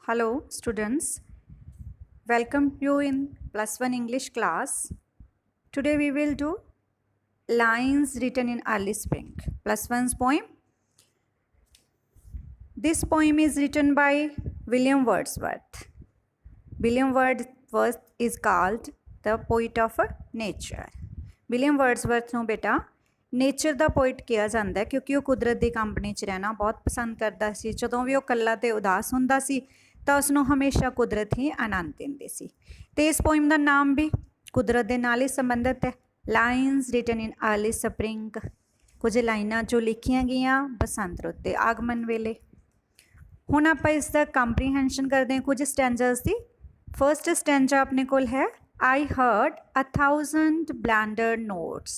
Hello students, welcome you in plus 1 English class. Today we will do lines written in early spring, plus 1's poem. This poem is written by William Wordsworth. William Wordsworth is called the poet of nature. William Wordsworth ਨੂੰ ਬੇਟਾ nature ਦਾ poet ਕਿਹਾ ਜਾਂਦਾ ਕਿਉਂਕਿ ਉਹ ਕੁਦਰਤ ਦੀ company 'ਚ ਰਹਿਣਾ ਬਹੁਤ ਪਸੰਦ ਕਰਦਾ ਸੀ। ਜਦੋਂ ਵੀ ਉਹ ਇਕੱਲਾ ਤੇ ਉਦਾਸ ਹੁੰਦਾ ਸੀ ਤਾਂ ਉਸ ਨੂੰ ਹਮੇਸ਼ਾ ਕੁਦਰਤ ਹੀ ਆਨੰਦ ਦਿੰਦੀ ਸੀ। ਤੇ ਇਸ ਪੋਇਮ ਦਾ ਨਾਮ ਵੀ ਕੁਦਰਤ ਦੇ ਨਾਲ ਹੀ ਸੰਬੰਧਿਤ ਹੈ। ਲਾਈਨਸ ਰਿਟਨ ਇਨ अर्ਲੀ ਸਪਰਿੰਗ, ਕੁਝ ਲਾਈਨਾਂ ਜੋ ਲਿਖੀਆਂ ਗਈਆਂ ਬਸੰਤ ਰੁੱਤ ਦੇ ਆਗਮਨ ਵੇਲੇ। ਹੁਣ ਆਪਾਂ ਇਸ ਦਾ ਕੰਪਰੀਹੈਂਸ਼ਨ ਕਰਦੇ ਹਾਂ ਕੁਝ ਸਟੈਂਜਰਸ ਦੀ। ਫਰਸਟ ਸਟੈਂਜਾ ਆਪਣੇ ਕੋਲ ਹੈ I heard 1,000 blended notes.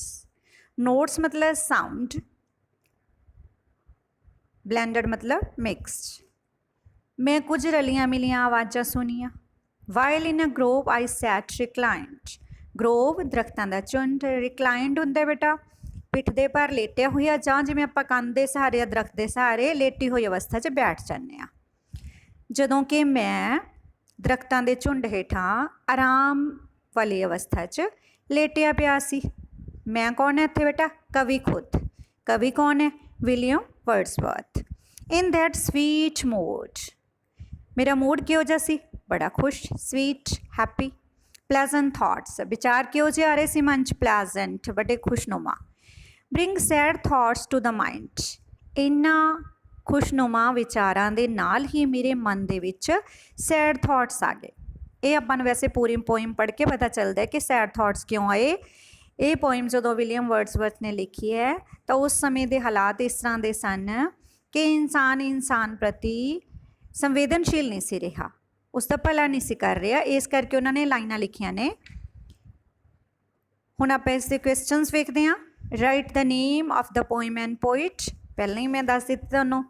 Notes मतलब sound, blended मतलब mixed. मैं कुछ रलियां मिलियां आवाज़ां सुनिया। While in a grove I sat reclined. Grove दरख्तां दा झुंड, reclined हुंदा बेटा पिठ दे पर लेटिया होया जां जिवें आपां कंध दे सहारे या दरख्त दे सहारे लेटी हुई अवस्था 'च बैठ जाने आ। जदों कि मैं दरख्तां दे झुंड हेठां आराम वाली अवस्था 'च लेटिया पिया सी। मैं कौन है इत्थे बेटा? कवि खुद। कवि कौन है? William Wordsworth. In that sweet mood, मेरा मूड किहो जिहा सी? बड़ा खुश, स्वीट, हैप्पी। प्लेजेंट थॉट्स, विचार किहो जिहे आ रहे सी मन 'च? प्लेजेंट, बड़े खुशनुमा। Bring sad thoughts to the mind, इन्हां खुशनुमा विचारां दे नाल ही मेरे मन दे विच सैड थॉट्स आ गए। ये आपां नूं वैसे पूरी पोइम पढ़ के पता चलता है कि सैड थॉट्स क्यों आए। ये पोइम जो विलियम वर्ड्सवर्थ ने लिखी है तो उस समय के हालात इस तरह के सन कि इंसान प्रति संवेदनशील नहीं सी रहा, उसका भला नहीं सी कर रहा, इस करके उन्होंने लाइनां लिखियां ने। हुण आपां इसके क्वेश्चनस वेखदे हां। Write the name of the poem and poet, पहले ही मैं दस दित्ती तुहानूं।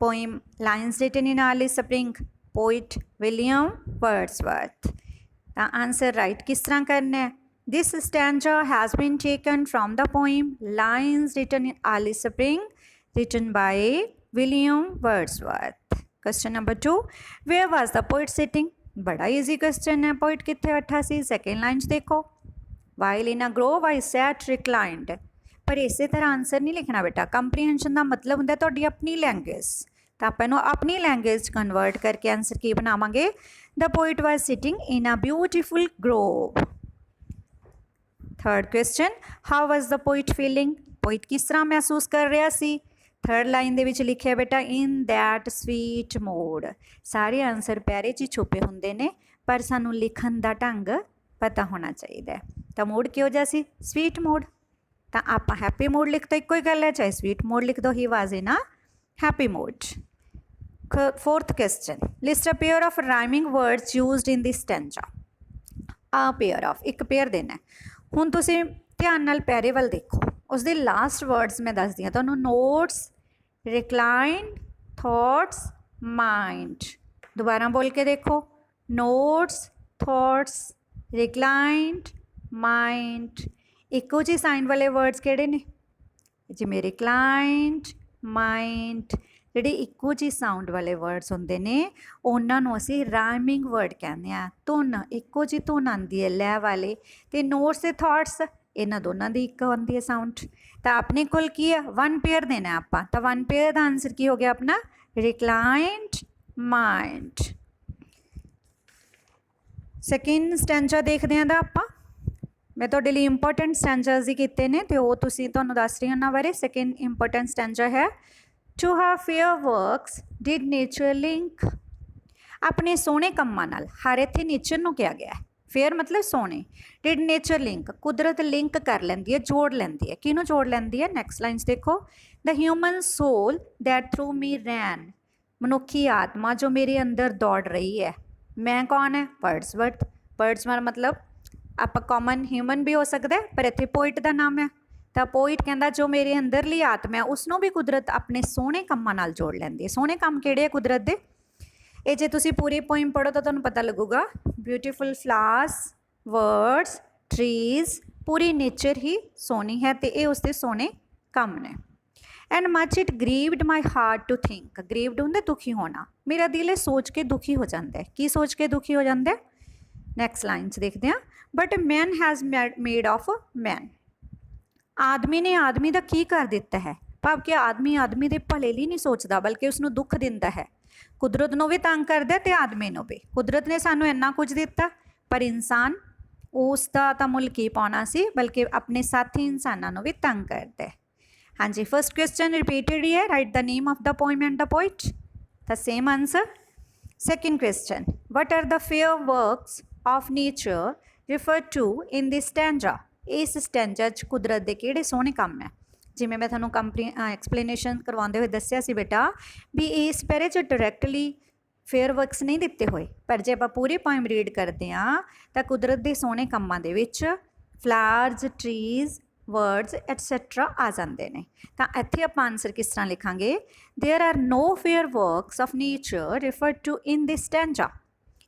Poem lines written in early spring, poet William Wordsworth. The answer write किस तरह करना है? This stanza has been taken from the poem lines written in early spring written by William Wordsworth. Question number 2, where was the poet sitting? बड़ा easy question है। Poet कित्थे बैठा सी? Second line देखो, while in a Grove I sat reclined. पर इस तरह answer नहीं लिखना बेटा। कंप्रीहेंशन का मतलब होंदा तुहाडी अपनी लैंग्वेज, तो आप इन्हूं अपनी लैंग्वेज कन्वर्ट करके आंसर की बनावांगे? The poet was sitting in a beautiful grove. Third question, how was the poet feeling? Poet किस तरह महसूस कर रहा सी? थर्ड लाइन दे विच लिखिया बेटा इन दैट स्वीट मूड। सारे आंसर पैरे च छुपे हुंदे ने पर सानू लिखण दा ढंग पता होना चाहिए। तो मूड किहो जिहा सी? Sweet mood. तो आप हैप्पी मूड लिख दो, इक्को ही गल है, चाहे स्वीट मूड लिख दो, he was in a happy mood. Fourth question, list a pair of rhyming words used in this stanza. A pair of, एक पेयर देना है। हुण तुसीं ध्यान नाल पैरे वल देखो, उसके लास्ट वर्ड्स मैं दस दी तुहानूं, नोट्स, रिक्लाइंड, थॉट्स, माइंड। दोबारा बोल के देखो, नोट्स, थॉट्स, रिक्लाइंड, माइंड। इक्को जी साइन वाले वर्ड्स किहड़े ने? जिवें रिक्लाइंड, माइंड। ਜਿਹੜੇ ਇੱਕੋ ਜਿਹੀ ਸਾਊਂਡ ਵਾਲੇ ਵਰਡਸ ਹੁੰਦੇ ਨੇ ਉਹਨਾਂ ਨੂੰ ਅਸੀਂ ਰਾਈਮਿੰਗ ਵਰਡ ਕਹਿੰਦੇ ਆ। ਧੁਨ, ਇੱਕੋ ਜਿਹੀ ਧੁਨ ਆਉਂਦੀ ਹੈ ਲੈ ਵਾਲੇ, ਅਤੇ ਨੋਟਸ ਤੇ ਥਾਟਸ ਇਹਨਾਂ ਦੋਨਾਂ ਦੀ ਇੱਕ ਆਉਂਦੀ ਹੈ ਸਾਊਂਡ। ਤਾਂ ਆਪਣੇ ਕੋਲ ਕੀ ਹੈ? ਵਨ ਪੇਅਰ ਦੇਣਾ ਆਪਾਂ, ਤਾਂ ਵਨ ਪੇਅਰ ਦਾ ਆਂਸਰ ਕੀ ਹੋ ਗਿਆ ਆਪਣਾ? ਰਿਕਲਾइंड ਮਾइंड। ਸੈਕਿੰਡ ਸਟੈਂਜਾ ਦੇਖਦੇ ਹਾਂ ਦਾ ਆਪਾਂ। मैं तुहाडे लई इंपोर्टेंट स्टैंजास ही कीते ने ते ओह तुसीं तुहानूं दस रही उन्हां बारे। सैकेंड इंपोर्टेंट स्टैंजा है, to her fair works did nature link. अपने सोहणे कम्मां नाल, हर इत्थे नेचर नूं किहा गया है, फेयर मतलब सोहणे, डिड नेचर लिंक, कुदरत लिंक कर लैंदी है, जोड़ लैंदी है। किहनूं जोड़ लैंदी है? नैक्सट लाइन्स देखो, the human soul that through me ran, मनुखी आत्मा जो मेरे अंदर दौड़ रही है। मैं कौन है? वर्ड्सवर्थ। वर्ड्सवर्थ मतलब आप कॉमन ह्यूमन भी हो सकता है, पर इत्थे पोइट का नाम है। तो पोइट कहता जो मेरे अंदरली आत्मा है उसनों भी कुदरत अपने सोहणे कम्मां नाल जोड़ लैंदी है। सोहणे काम किहड़े है कुदरत दे? ये जे तुसीं पूरी पोइम पढ़ो तो तुहानूं पता लगूगा। ब्यूटीफुल फ्लावर्स, वर्ड्स, ट्रीज, पूरी नेचर ही सोहनी है, तो ये उसके सोहणे काम ने। And much it grieved my heart to think, grieved होंगे दुखी होना, मेरा दिल है सोच के दुखी हो जाता है, की सोच के दुखी हो जाता है। नैक्सट लाइन च देखते हैं, but man has made of man, आदमी ने आदमी का की कर दिता है, भाव कि आदमी आदमी के भले लिए नहीं सोचता बल्कि उसनों दुख दिता है। कुदरत नूं भी तंग करता तो आदमी नूं भी, कुदरत ने सानू इन्ना कुछ दिता पर इंसान उसका तो मुल की पाना सी बल्कि अपने साथी इंसानों भी तंग करता है। हाँ जी, फर्स्ट क्वेश्चन रिपीटेड ही है, write the name of the poem and the poet, the same answer. Second question, what are the fair works of nature refer to in this stanza, इस स्टैंजा च कुदरत के किहड़े सोहने काम है। जिमें मैं थोनों एक्सप्लेनेशन करवाते हुए दसिया सी बेटा भी इस पैरे च डायरैक्टली फेयर वर्क्स नहीं दिते हुए, पर जे आप पूरी पोइम रीड करते हैं तो कुदरत के सोहने कामां दे विच फ्लावर्स, ट्रीज, वर्ड्स एटसैट्रा आ जाते हैं। तो इत्थे आप आंसर किस तरह लिखांगे, there are no fair works of nature refer to in this stanza,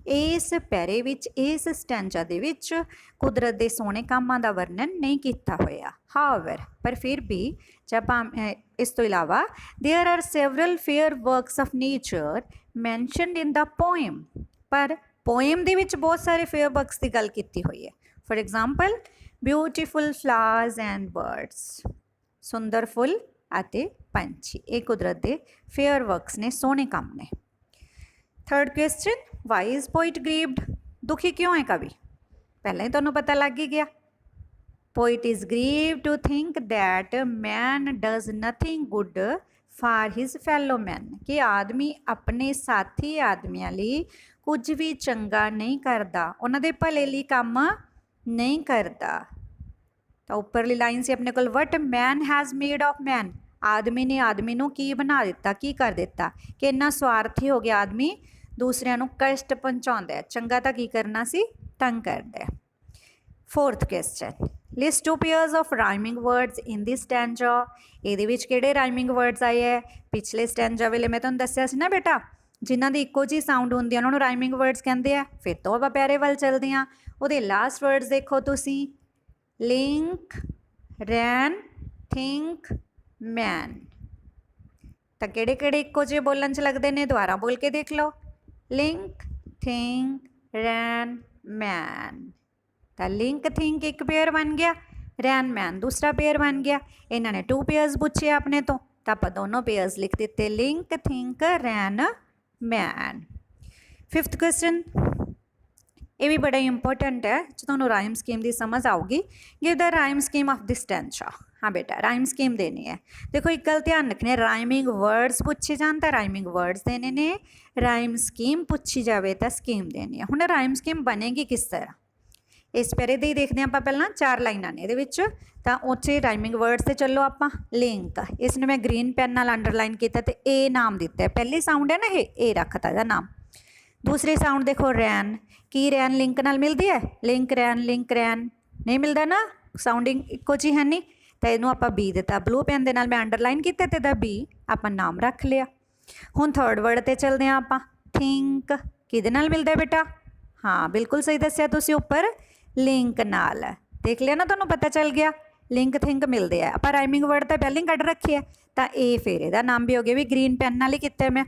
इस पैरे विच इस स्टैंजा दे विच कुदरत के सोहने कामां दा वर्णन नहीं किया होया। हाउएवर, पर फिर भी जब इस तो इलावा there are several fair works of nature mentioned in the poem, पर पोएम दे विच बहुत सारे फेयर वर्क्स की गल की हुई है। For example beautiful flowers and birds, सुंदर फुल आते पंछी, ये कुदरत के फेयर वर्क्स ने, सोहने काम ने। Third question, why is poet grieved, दुखी क्यों है कवि, पहले ही तुहानूं पता लग ही गया। Poet is grieve to think that man does nothing good for his fellow man, कि आदमी अपने साथी आदमियों लिए कुछ भी चंगा नहीं करता, उन्होंने भले लिए काम नहीं करता। तो उपरली लाइन से अपने को what man has made of man, आदमी ने आदमी नूं की बना दिता, की कर दिता कि इन्ना स्वार्थी हो गया आदमी, दूसरिਆਂ ਨੂੰ कष्ट पहुँचाता है, चंगा तो की करना सी, तंग करता है। Fourth question, list two pairs of rhyming words in this stanza, ये किहड़े राइमिंग वर्ड्स आए है, पिछले स्टैंजा वेले मैं तुहानूं दस्सिया सी ना बेटा, जिन्हां दी इक्को जी साउंड हुंदी है उन्होंने राइमिंग वर्ड्स कहते हैं। फिर तो आप प्यारे वाल चलते हैं, उहदे लास्ट वर्ड्स देखो तुसी, लिंक, रैन, थिंक, मैन, तो किहड़े किहड़े इक्को जे बोलन च लगते हैं, दोबारा बोल के देख लो, लिंक, थिंक, रैन, मैन। तो लिंक थिंक एक पेयर बन गया, रैन मैन दूसरा पेयर बन गया, इन्होंने 2 पेयर्स पूछे अपने तो आप दोनों पेयर्स लिख देते, लिंक, थिंक, रैन, मैन। फिफ्थ क्वेश्चन, ये भी बड़ा इंपोर्टेंट है, जो तुहानूं राइम स्कीम की समझ आऊगी, give the rhyme scheme of this stanza. हाँ बेटा, राइम स्कीम देनी है। देखो एक गल ध्यान रखनी है, राइमिंग वर्ड्स पूछे जान तो राइमिंग वर्ड्स देने ने, राइम स्कीम पूछी जाए तो स्कीम देनी है। हुण राइम स्कीम बनेगी किस तरह, इस पैरे दे ही देखते हैं। आप पहला 4 लाइनां ने ये, तो उत्थे राइमिंग वर्ड्स से चलो आप, लिंक, इसने मैं ग्रीन पेन नाल अंडरलाइन किया तो ए नाम दिता है, पहली साउंड है ना ये, ए रखता है नाम। दूसरी साउंड देखो रैन, की रैन लिंक नाल मिलती है, लिंक रैन नहीं मिलता ना, साउंडिंग इक्को जी है नहीं, तो इनू आप बी दिता, ब्लू पेन के नाल मैं अंडरलाइन किया तो बी आप नाम रख लिया। हुण थर्ड वर्ड पर चलते हैं आप, थिंक किहदे नाल मिलता है बेटा, हाँ बिल्कुल सही दसिया तुसीं, उपर लिंक नाल, देख लिया ना, तुहानूं पता चल गया, लिंक थिंक मिलते हैं। आप राइमिंग वर्ड तो पहले ही कढ़ रखी है, तो ये फिर यदा नाम भी हो गया, भी ग्रीन पेन नाल ही किया मैं।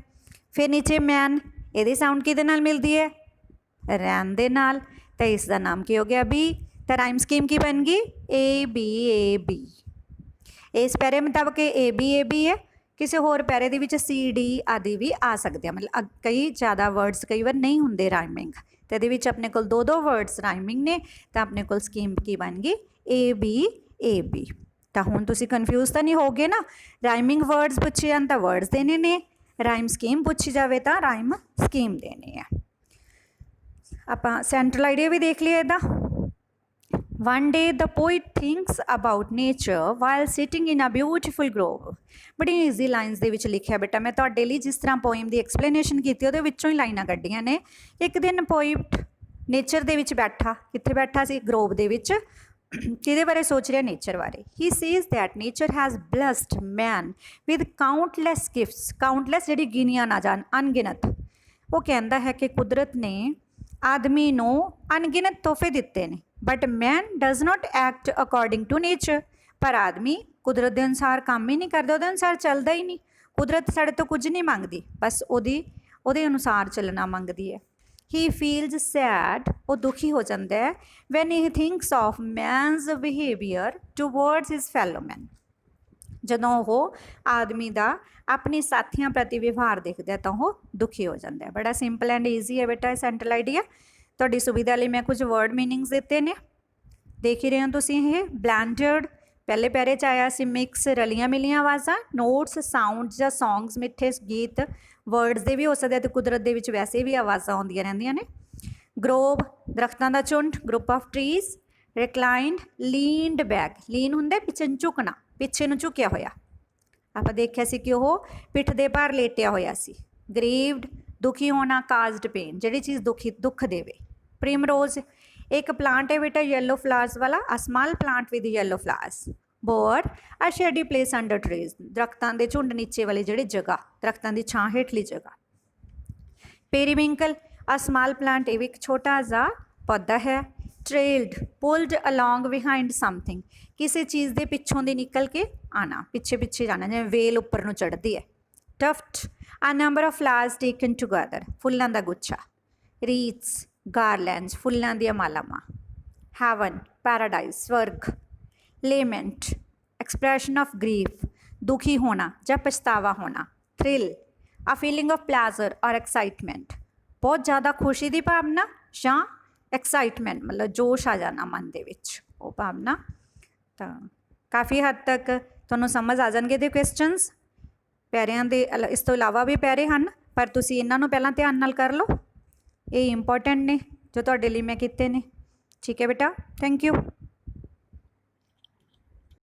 फिर नीचे मैन, ये साउंड किहदे नाल मिलती है, रैन दे नाल, तो इसका नाम की हो गया बी। तो राइम स्कीम की बन गई ए बी। इस पैरे मुताबिक ए बी है, किसी होर पैरे दे विच सी डी आदि भी आ सकते हैं, मतलब कई ज़्यादा वर्ड्स कई बार नहीं होंगे राइमिंग, तो ये अपने को 2 वर्ड्स राइमिंग ने, तो अपने को स्कीम की बन गई ए बी। तो हुण तुसीं कन्फ्यूज तो नहीं हो गए ना, राइमिंग वर्ड्स पूछे जान तो वर्ड्स देने ने, राइम स्कीम पूछी जाए तो राइम स्कीम देनी है। आप सेंट्रल आइडिया भी देख लिया इहदा, One day the poet thinks about nature while sitting in a beautiful grove। बड़ी ईजी लाइन्स दे विच लिखिया बेटा, मैं तुहाडे लई जिस तरह पोएम की एक्सप्लेनेशन की उहदे विचों ही लाइनां कड्ढियां ने। एक दिन पोइट नेचर दे विच बैठा, कित्थे बैठा सी, ग्रोव दे विच, किहदे बारे सोच रहा, नेचर बारे। He sees that nature has blessed man with countless gifts, countless जिहड़ी गिनिया ना जान, अनगिनत। वो कहता है कि कुदरत ने आदमी नूं अनगिनत तोहफे दिते ने, but man does not act according to nature, पर आदमी कुदरत के अनुसार काम ही नहीं करता, वो अनुसार चलता ही नहीं। कुदरत साढ़े तो कुछ नहीं मंगती, बस ਉਹਦੇ अनुसार चलना मंगती है। ही फील्स सैड, वो दुखी हो जाता है when he thinks of man's behaviour towards his fellow man, ਜਦੋਂ ਉਹ ਆਦਮੀ ਦਾ ਆਪਣੇ ਸਾਥੀਆਂ ਪ੍ਰਤੀ ਵਿਵਹਾਰ ਦੇਖਦਾ ਤਾਂ ਉਹ ਦੁਖੀ ਹੋ ਜਾਂਦਾ ਹੈ। ਬੜਾ ਸਿੰਪਲ ਐਂਡ ਈਜ਼ੀ ਹੈ ਬੇਟਾ ਇਹ ਸੈਂਟਰਲ ਆਈਡੀਆ। ਤੁਹਾਡੀ ਸੁਵਿਧਾ ਲਈ ਮੈਂ ਕੁਝ ਵਰਡ ਮੀਨਿੰਗਸ ਦਿੱਤੇ ਨੇ, ਦੇਖ ਹੀ ਰਹੇ ਹੋ ਤੁਸੀਂ। ਇਹ ਬਲੈਂਡਡ ਪਹਿਲੇ ਪੈਰੇ 'ਚ ਆਇਆ ਸੀ, ਮਿਕਸ ਰਲੀਆਂ ਮਿਲੀਆਂ ਆਵਾਜ਼ਾਂ, ਨੋਟਸ ਸਾਊਂਡ ਜਾਂ ਸੌਂਗਸ ਮਿੱਠੇ ਗੀਤ, ਵਰਡਸ ਦੇ ਵੀ ਹੋ ਸਕਦੇ ਅਤੇ ਕੁਦਰਤ ਦੇ ਵਿੱਚ ਵੈਸੇ ਵੀ ਆਵਾਜ਼ਾਂ ਆਉਂਦੀਆਂ ਰਹਿੰਦੀਆਂ ਨੇ। ਗਰੋਵ ਦਰਖਤਾਂ ਦਾ ਝੁੰਡ, ਗਰੁੱਪ ਆਫ ਟਰੀਜ਼। ਰਿਕਲਾਈਨਡ ਲੀਨਡ ਬੈਕ, ਲੀਨ ਹੁੰਦਾ ਪਿੱਛੇ ਨੂੰ ਝੁਕਣਾ, ਪਿੱਛੇ ਨੂੰ ਝੁਕਿਆ ਹੋਇਆ। ਆਪਾਂ ਦੇਖਿਆ ਸੀ ਕਿ ਉਹ ਪਿੱਠ ਦੇ ਭਾਰ ਲੇਟਿਆ ਹੋਇਆ ਸੀ। ਗਰੀਵਡ ਦੁਖੀ ਹੋਣਾ, ਕਾਜ਼ਡ ਪੇਨ ਜਿਹੜੀ ਚੀਜ਼ ਦੁੱਖ ਦੇਵੇ। ਪ੍ਰਿਮਰੋਜ਼ एक प्लांट है बेटा येलो फ्लावर्स वाला, a small plant with yellow flowers. Bower a shady place under trees, दरख्तां दे झुंड नीचे वाली जिहड़ी जगह, दरख्तां दी छां हेठली जगह। पेरीविंकल अ स्मॉल प्लांट, ये भी एक छोटा जा पौधा है। Trailed pulled along behind something, किसी चीज़ के पिछों दी निकल के आना, पिछे पिछे जाना, जिवें वेल उपर नूं चढ़दी है। Tuft a number of flowers taken together, फुल्लां दा गुच्छा। रीथ्स गारलैंड्स, फुल्लां दी मालावां। हैवन पैराडाइज, स्वर्ग। लेमेंट एक्सप्रैशन ऑफ ग्रीफ, दुखी होना या पछतावा होना। Thrill a feeling of pleasure और एक्साइटमेंट, बहुत ज़्यादा खुशी की भावना या एक्साइटमेंट मतलब जोश आ जाना मन दे विच, वो भावना। तो काफ़ी हद तक तुहानूं समझ आ जाणगे दे क्वेश्चनस। पैरिਆਂ ਦੇ इस तो इलावा भी पैरे हैं, पर तुसीं इन्हां नूं पहलां ध्यान नाल कर लो, ये इंपॉर्टेंट ने जो तुहाडे लई मैं कीते ने। ठीक है बेटा, थैंक यू।